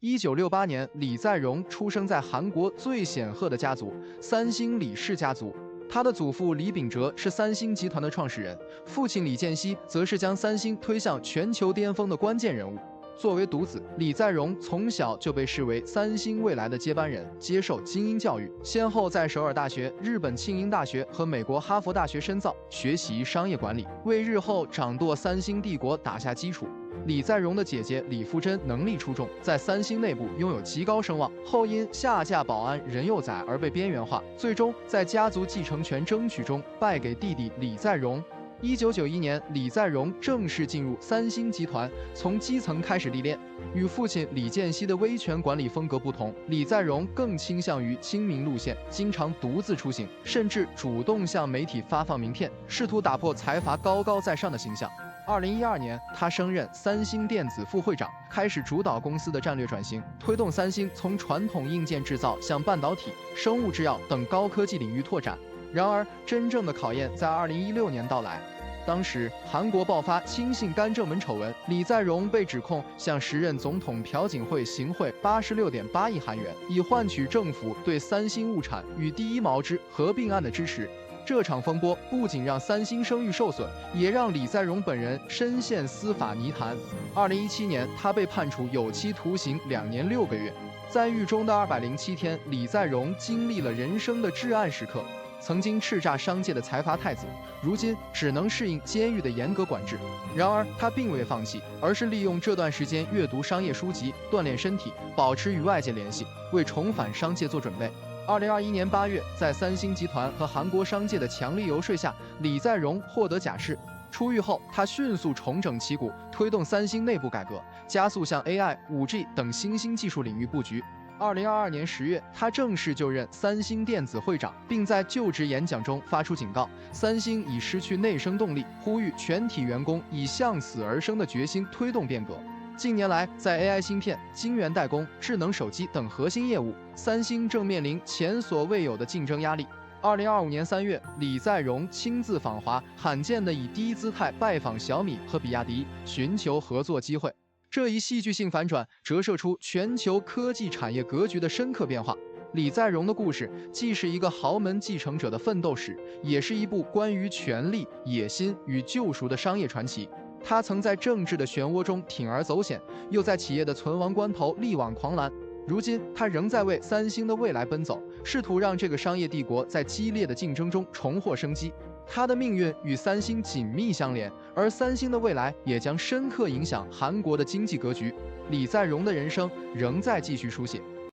1968年，李在镕出生在韩国最显赫的家族三星李氏家族。他的祖父李秉哲是三星集团的创始人，父亲李健熙则是将三星推向全球巅峰的关键人物。作为独子，李在镕从小就被视为三星未来的接班人，接受精英教育，先后在首尔大学、日本庆应大学和美国哈佛大学深造，学习商业管理，为日后掌舵三星帝国打下基础。李在镕的姐姐李富真能力出众，在三星内部拥有极高声望，后因下嫁保安任佑宰而被边缘化，最终在家族继承权争取中败给弟弟李在镕。1991年，李在镕正式进入三星集团，从基层开始历练。与父亲李健熙的威权管理风格不同，李在镕更倾向于亲民路线，经常独自出行，甚至主动向媒体发放名片，试图打破财阀高高在上的形象。2012年，他升任三星电子副会长，开始主导公司的战略转型，推动三星从传统硬件制造向半导体、生物制药等高科技领域拓展。然而，真正的考验在2016年到来。当时，韩国爆发亲信干政门丑闻，李在镕被指控向时任总统朴槿惠行贿86.8亿韩元，以换取政府对三星物产与第一毛织合并案的支持。这场风波不仅让三星声誉受损，也让李在镕本人深陷司法泥潭。2017年，他被判处有期徒刑2年6个月。在狱中的207天，李在镕经历了人生的至暗时刻。曾经叱咤商界的财阀太子，如今只能适应监狱的严格管制。然而，他并未放弃，而是利用这段时间阅读商业书籍，锻炼身体，保持与外界联系，为重返商界做准备。2021年8月，在三星集团和韩国商界的强力游说下，李在镕获得假释。出狱后，他迅速重整旗鼓，推动三星内部改革，加速向 AI、5G 等新兴技术领域布局。2022年10月，他正式就任三星电子会长，并在就职演讲中发出警告：三星已失去内生动力，呼吁全体员工以向死而生的决心推动变革。近年来，在 AI 芯片、晶圆代工、智能手机等核心业务，三星正面临前所未有的竞争压力。2025年3月，李在镕亲自访华，罕见地以第一姿态拜访小米和比亚迪，寻求合作机会。这一戏剧性反转折射出全球科技产业格局的深刻变化。李在镕的故事既是一个豪门继承者的奋斗史，也是一部关于权力、野心与救赎的商业传奇。他曾在政治的漩涡中铤而走险，又在企业的存亡关头力挽狂澜。如今，他仍在为三星的未来奔走，试图让这个商业帝国在激烈的竞争中重获生机。他的命运与三星紧密相连，而三星的未来也将深刻影响韩国的经济格局。李在镕的人生仍在继续书写。